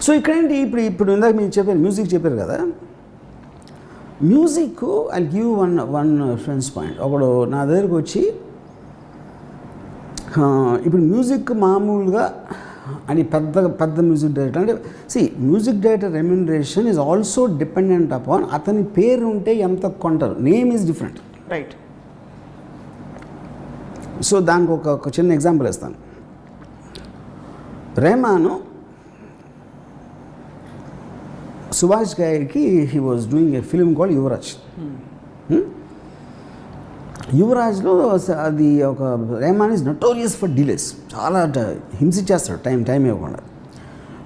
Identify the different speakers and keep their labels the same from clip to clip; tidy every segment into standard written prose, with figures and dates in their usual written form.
Speaker 1: So ఇక్కడేంటి ఇప్పుడు ఇందాక మీరు చెప్పారు మ్యూజిక్ చెప్పారు కదా, music I give one reference point. ఒకడు నా దగ్గరకు వచ్చి ఇప్పుడు మ్యూజిక్ మామూలుగా అని పెద్ద మ్యూజిక్ డైరెక్టర్ అంటే music director remuneration is also dependent upon అతని పేరు ఉంటే ఎంత కొంటారు. Name is different,
Speaker 2: right.
Speaker 1: So దానికి ఒక చిన్న ఎగ్జాంపుల్ ఇస్తాను. రెహమాను సుభాష్ గారికి he was doing a film called Yuvraj. యువరాజ్లో అది ఒక Rahman is notorious for delays, చాలా హింసించేస్తాడు టైం ఇవ్వకుండా.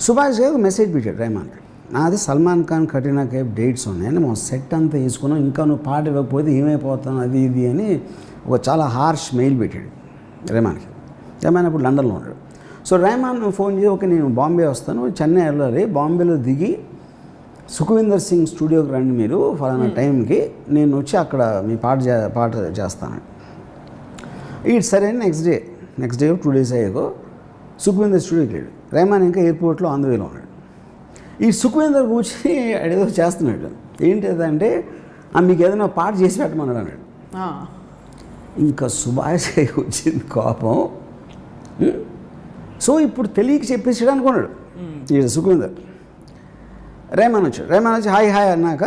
Speaker 1: సుభాష్ గారికి మెసేజ్ పెట్టాడు రెహమాన్కి, నాది సల్మాన్ ఖాన్ కట్రినా కైఫ్ డేట్స్ ఉన్నాయి, మా సెట్ అంతా వేసుకున్నాం, ఇంకా నువ్వు పాట ఇవ్వకపోతే ఏమైపోతాను అది ఇది అని ఒక చాలా హార్ష్ మెయిల్ పెట్టాడు రెహమాన్కి. రెహమాన్ అప్పుడు లండన్లో ఉన్నాడు. సో రెహమాన్ ఫోన్ చేసి ఓకే నేను బాంబే వస్తాను, చెన్నై వెళ్ళాలి, బాంబేలో దిగి సుఖవిందర్ సింగ్ స్టూడియోకి రండి మీరు ఫలానా టైంకి, నేను వచ్చి అక్కడ మీ పాట చేస్తాను. ఇటు సరే నెక్స్ట్ డే 2 days అయ్యాకో సుఖవిందర్ స్టూడియోకి వెళ్ళాడు. రెహమాన్ ఇంకా ఎయిర్పోర్ట్లో ఆన్ ద వేలో ఉన్నాడు. ఈ సుఖవిందర్ కూర్చొని ఏదో చేస్తున్నాడు. ఏంటిదంటే మీకు ఏదైనా పాట చేసి పెట్టమన్నాడు అన్నాడు. ఇంకా సుభాష్ వచ్చింది కోపం. సో ఇప్పుడు తెలియక చెప్పేసాడు అనుకున్నాడు ఈ సుఖవిందర్. రెహమాన్ వచ్చి హాయ్ అన్నాక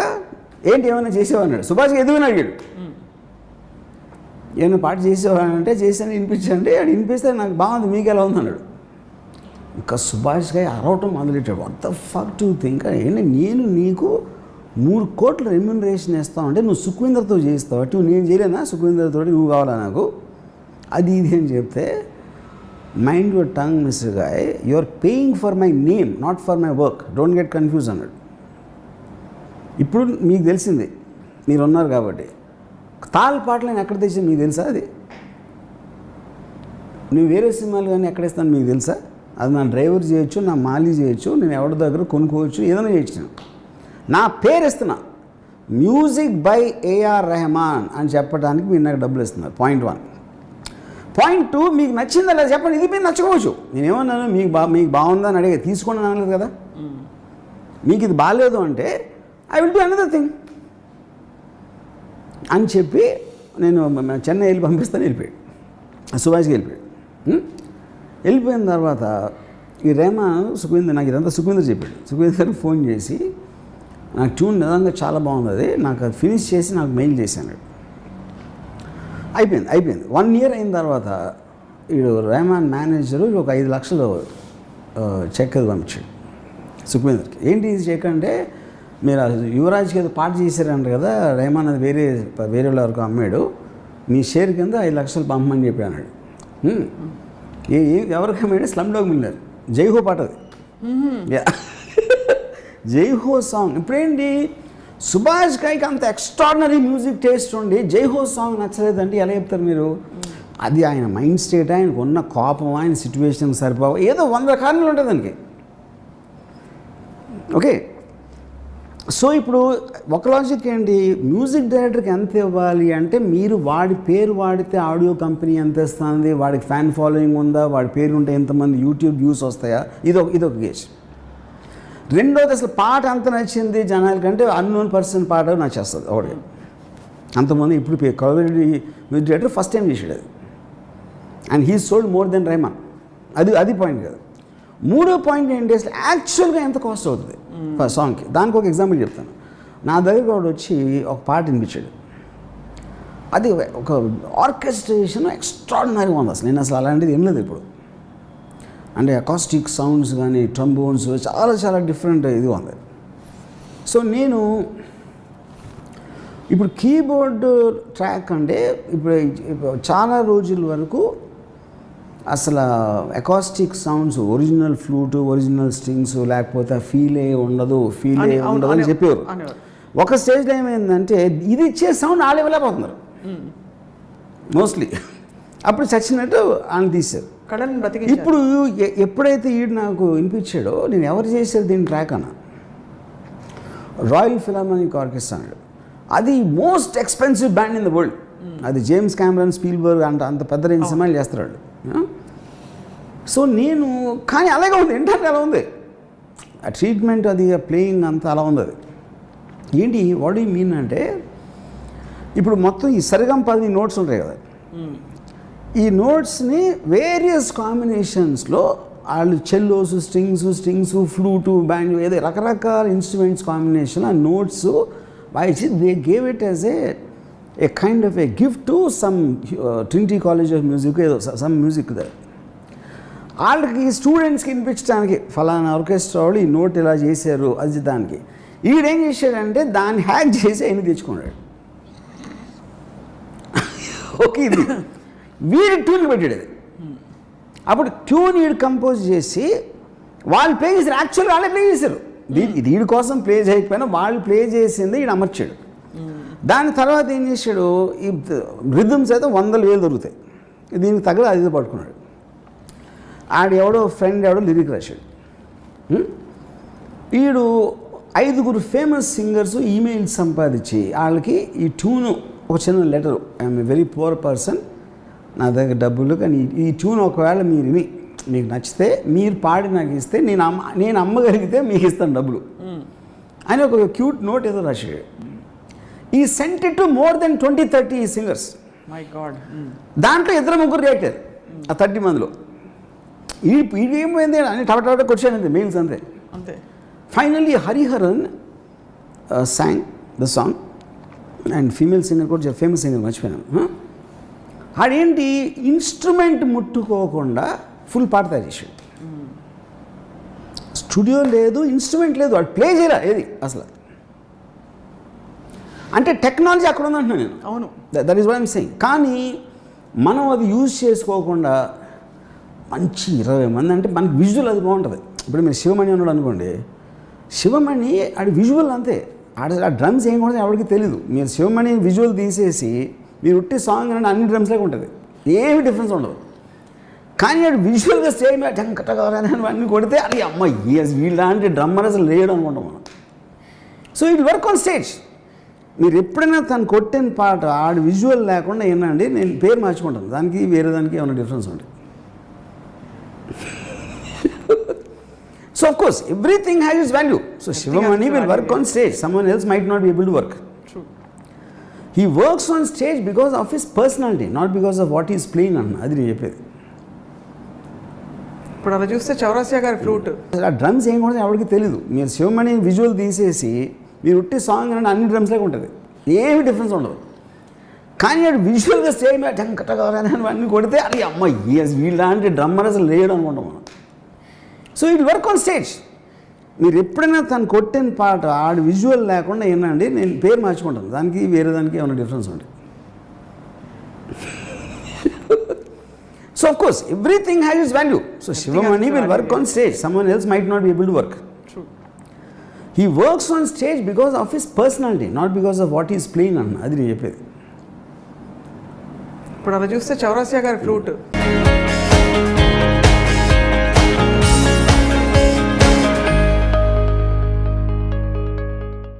Speaker 1: ఏంటి ఏమైనా చేసేవా అన్నాడు. సుభాష్కి ఎదుగుని అడిగాడు, ఏమైనా పాట చేసేవాడంటే చేశాను వినిపించండి, అది వినిపిస్తే నాకు బాగుంది మీకు ఎలా ఉంది అన్నాడు. ఇంకా సుభాష్ గారు అరవటం మొదలెట్టాడు. What the fuck to think, ఏంటి నేను నీకు 3 కోట్ల రెమ్యునరేషన్ ఇస్తావు అంటే నువ్వు సుఖ్వీందర్తో చేస్తావు, అటు నేను చేయలేనా సుఖ్వీందర్తో, నువ్వు కావాలా నాకు అది ఇది అని చెప్తే, mind your tongue mister guy, you are paying for my name not for my work, don't get confuse అన్నాడు. ఇప్పుడు మీకు తెలిసింది మీరు ఉన్నారు కాబట్టి, తాళ పాటలు నేను ఎక్కడ తెచ్చాను మీకు తెలుసా? అది నువ్వు వేరే సినిమాలు కానీ ఎక్కడ ఇస్తాను మీకు తెలుసా? అది నా డ్రైవర్ చేయొచ్చు, నా మాలీ చేయొచ్చు, నేను ఎవరి దగ్గర కొనుక్కోవచ్చు, ఏదైనా చేయొచ్చు. నా పేరు ఇస్తున్నా, మ్యూజిక్ బై ఏఆర్ రెహమాన్ అని చెప్పడానికి మీరు నాకు డబ్బులు ఇస్తున్నారు. పాయింట్ 1. పాయింట్ 2, మీకు నచ్చిందా లేదా చెప్పండి. ఇది మీరు నచ్చకపోవచ్చు. నేనేమన్నాను మీకు బాగుందని అడిగే తీసుకోండి అనలేదు కదా. మీకు ఇది బాగాలేదు అంటే I will do another thing అని చెప్పి నేను చెన్నై వెళ్ళి పంపిస్తాను. వెళ్ళిపోయాడు సుభాష్కి వెళ్ళిపోయాడు. వెళ్ళిపోయిన తర్వాత ఈ రెహమాన్ సుఖ్వీందర్ నాకు ఇదంతా సుఖ్వీందర్ చెప్పాడు. సుఖ్వీందర్కి ఫోన్ చేసి నాకు ట్యూన్ నిజంగా చాలా బాగుంది, అది నాకు అది ఫినిష్ చేసి నాకు మెయిల్ చేశాను. అయిపోయింది 1 year అయిన తర్వాత వీడు రెహమాన్ మేనేజరు ఒక 5 లక్షలు చెక్ అది పంపించాడు సుఖ్వీందర్కి. ఏంటి ఇది చెక్ అంటే, మీరు యువరాజ్కి ఏదో పాట చేశారంట కదా, రెహమాన్ అది వేరే వరకు అమ్మాడు, మీ షేర్ కింద 5 లక్షలు పంపమని చెప్పి అన్నాడు. ఎవరికి అమ్మాడు? స్లమ్డాగ్ మిలియనర్ జైహో పాట అది. జైహో సాంగ్. ఇప్పుడేంటి సుభాష్ గారికి అంత ఎక్స్ట్రాడినరీ మ్యూజిక్ టేస్ట్ ఉండి జైహో సాంగ్ నచ్చలేదంటే ఎలా చెప్తారు మీరు? అది ఆయన మైండ్ స్టేట్, ఆయనకు ఉన్న కోపం, ఆయన సిచ్యువేషన్ సరిపోవు, ఏదో 100 కారణాలు ఉంటుంది దానికి. ఓకే, సో ఇప్పుడు ఒక లాజిక్ ఏంటి, మ్యూజిక్ డైరెక్టర్కి ఎంత ఇవ్వాలి అంటే, మీరు వాడి పేరు వాడితే ఆడియో కంపెనీ ఎంత ఇస్తుంది, వాడికి ఫ్యాన్ ఫాలోయింగ్ ఉందా, వాడి పేరు ఉంటే ఎంతమంది యూట్యూబ్ వ్యూస్ వస్తాయా, ఇదొక గేజ్. రెండోది అసలు పాట అంత నచ్చింది జనాలకంటే అన్నోన్ పర్సన్ పాట నచ్చేస్తుంది ఒకటి. అంతమంది ఇప్పుడు coverage music director first time చేసాడు అది, and he sold more than Rahman. అది పాయింట్ కదా. మూడో పాయింట్ ఏంటి, అసలు యాక్చువల్గా ఎంత కాస్ట్ అవుతుంది సాంగ్కి. దానికి ఒక ఎగ్జాంపుల్ చెప్తాను. నా దగ్గర వాడు వచ్చి ఒక పాట వినిపించాడు, అది ఒక ఆర్కెస్ట్రేషన్ ఎక్స్ట్రాడినరీగా ఉంది. నేను అసలు అలాంటిది ఏం లేదు ఇప్పుడు, అంటే అకాస్టిక్ సౌండ్స్ కానీ ట్రంబోన్స్ చాలా డిఫరెంట్ ఇది ఉంది. సో నేను ఇప్పుడు కీబోర్డ్ ట్రాక్ అంటే ఇప్పుడు చాలా రోజుల వరకు అసలు acoustic sounds, original flute, original strings లేకపోతే ఫీలే ఉండదు అని చెప్పేవారు. ఒక స్టేజ్లో ఏమైందంటే ఇది ఇచ్చే సౌండ్ వాళ్ళు ఇవ్వలేకపోతున్నారు మోస్ట్లీ. అప్పుడు చచ్చినట్టు ఆయన తీశారు. ఇప్పుడు ఎప్పుడైతే ఈడు నాకు వినిపించాడో, నేను ఎవరు చేశారు దీని ట్రాక్ అన్న, రాయల్ ఫిలార్మోనిక్ ఆర్కెస్ట్రా అన్నాడు. అది most expensive band in the world. అది జేమ్స్ కెమెరాన్, స్పీల్బర్గ్ అంత పెద్ద రేంజ్ సినిమాలు చేస్తాడు. సో నేను కానీ అలాగే ఉంది, ఏంటంటే అలా ఉంది. ఆ ట్రీట్మెంట్ అది ప్లేయింగ్ అంతా అలా ఉంది అది. ఏంటి వాట్ యూ మీన్ అంటే ఇప్పుడు మొత్తం ఈ సరిగం 10 నోట్స్ ఉంటాయి కదా, ఈ నోట్స్ని వేరియస్ కాంబినేషన్స్లో వాళ్ళు చెల్లోస్, స్ట్రింగ్స్, ఫ్లూటు, బ్యాండ్, ఏదో రకరకాల ఇన్స్ట్రుమెంట్స్ కాంబినేషన్ ఆ నోట్స్ వాయిచి they gave it as a kind of a gift to some Trinity College of Music, ఏదో సమ్ మ్యూజిక్ ద వాళ్ళకి స్టూడెంట్స్కి వినిపించడానికి ఫలానా ఆర్కెస్ట్రా వాళ్ళు ఈ నోట్ ఇలా చేశారు అది దానికి. ఈడేం చేశాడంటే దాన్ని హ్యాక్ చేసి ఆయన తెచ్చుకున్నాడు. ఓకే, ఇది వీడి ట్యూన్ పెట్టాడు అది. అప్పుడు ట్యూన్ వీడు కంపోజ్ చేసి వాళ్ళు ప్లే చేశారు. యాక్చువల్గా వాళ్ళే ప్లే చేశారు. వీడి కోసం ప్లే చేయకపోయినా వాళ్ళు ప్లే చేసింది వీడు అమర్చాడు. దాని తర్వాత ఏం చేశాడు, ఈ రిథమ్స్ అయితే 100,000 దొరుకుతాయి, దీనికి తగ్గ అది పట్టుకున్నాడు. ఎవడో ఫ్రెండ్ లిరిక్ రాశాడు. వీడు 5 ఫేమస్ సింగర్స్ ఈమెయిల్ సంపాదించి వాళ్ళకి ఈ ట్యూను ఒక చిన్న letter, I'm a very poor person, నా దగ్గర డబ్బులు, కానీ ఈ ట్యూన్ ఒకవేళ మీరు విని మీకు నచ్చితే మీరు పాడి నాకు ఇస్తే నేను అమ్మగలిగితే మీకు ఇస్తాను డబ్బులు అని ఒక క్యూట్ నోట్ ఏదో రాశాడు. ఈ cent it to more than 20-30 singers.
Speaker 2: My God.
Speaker 1: దాంట్లో 2-3 రియాక్టర్ ఆ 30 మందిలో. ఇది ఏమైంది అని టపట కొట్టాను మెయిల్స్ అంతే. Finally Hariharan song the song, and female singer కూడా ఫేమస్ సింగర్ మర్చిపోయాను. ఆడేంటి ఇన్స్ట్రుమెంట్ ముట్టుకోకుండా ఫుల్ పాట తయారు చేసాడు. స్టూడియో లేదు, ఇన్స్ట్రుమెంట్ లేదు, వాడు ప్లే చేయలే ఏది అసలు. అంటే టెక్నాలజీ అక్కడ ఉందంటున్నాను నేను.
Speaker 2: అవును,
Speaker 1: that is what I'm saying. కానీ మనం అది యూజ్ చేసుకోకుండా మంచి 20 మంది అంటే మనకి విజువల్ అది బాగుంటుంది. ఇప్పుడు మీరు శివమణి అన్నాడు అనుకోండి, శివమణి ఆడి విజువల్ అంతే, ఆ డ్రమ్స్ ఏం కూడా ఎవరికి తెలీదు. మీరు శివమణి విజువల్ తీసేసి మీరు ఉట్టి సాంగ్ అంటే అన్ని డ్రమ్స్ లాగా ఉంటుంది, ఏమి డిఫరెన్స్ ఉండదు. కానీ వాడు విజువల్గా స్టేజ్ మీద టంకటగాలని అన్నీ కొడితే అది అమ్మ వీళ్ళంటే డ్రమ్మర్ అసలు లేడు అనుకుంటాం మనం. So it work on stage. మీరు ఎప్పుడైనా తను కొట్టిన పాట ఆడు విజువల్ లేకుండా ఏంటండి, నేను పేరు మార్చుకుంటాను, దానికి వేరే దానికి ఏమైనా డిఫరెన్స్ ఉంటుంది. So of course everything has its value. So Shivamani will work on stage, someone else might not be able to work.
Speaker 2: True.
Speaker 1: He works on stage because of his personality, not because of what he is playing on. అది నేను చెప్పేది.
Speaker 2: ఇప్పుడు అలా చూస్తే చౌరాసియా గారి flute,
Speaker 1: ఆ drums ఏం కూడా ఎవరికి తెలీదు. మీరు శివమణి విజువల్ తీసేసి మీరు ఉట్టి సాంగ్ అంటే అన్ని డ్రమ్స్ లాగా ఉంటుంది, ఏమి డిఫరెన్స్ ఉండదు. కానీ వాడు విజువల్గా స్టేజ్ మీద టంకటగాలని అన్నీ కొడితే అది అమ్మ వీళ్ళంటే డ్రమ్మర్ అసలు లేడు అనుకుంటాం మనం. So it work on stage. మీరు ఎప్పుడైనా తను కొట్టిన పాట ఆడు విజువల్ లేకుండా ఏంటండి, నేను పేరు మార్చుకుంటాను, దానికి వేరే దానికి ఏమైనా డిఫరెన్స్ ఉంటుంది. So of course everything has its value. So Sivamani will work on stage, someone else might not be able to work. He works on stage because of his personality, not because of what is playing అన్న. అది నేను చెప్పేది.
Speaker 2: ఇప్పుడు అలా చూస్తే చౌరాసియా గారి flute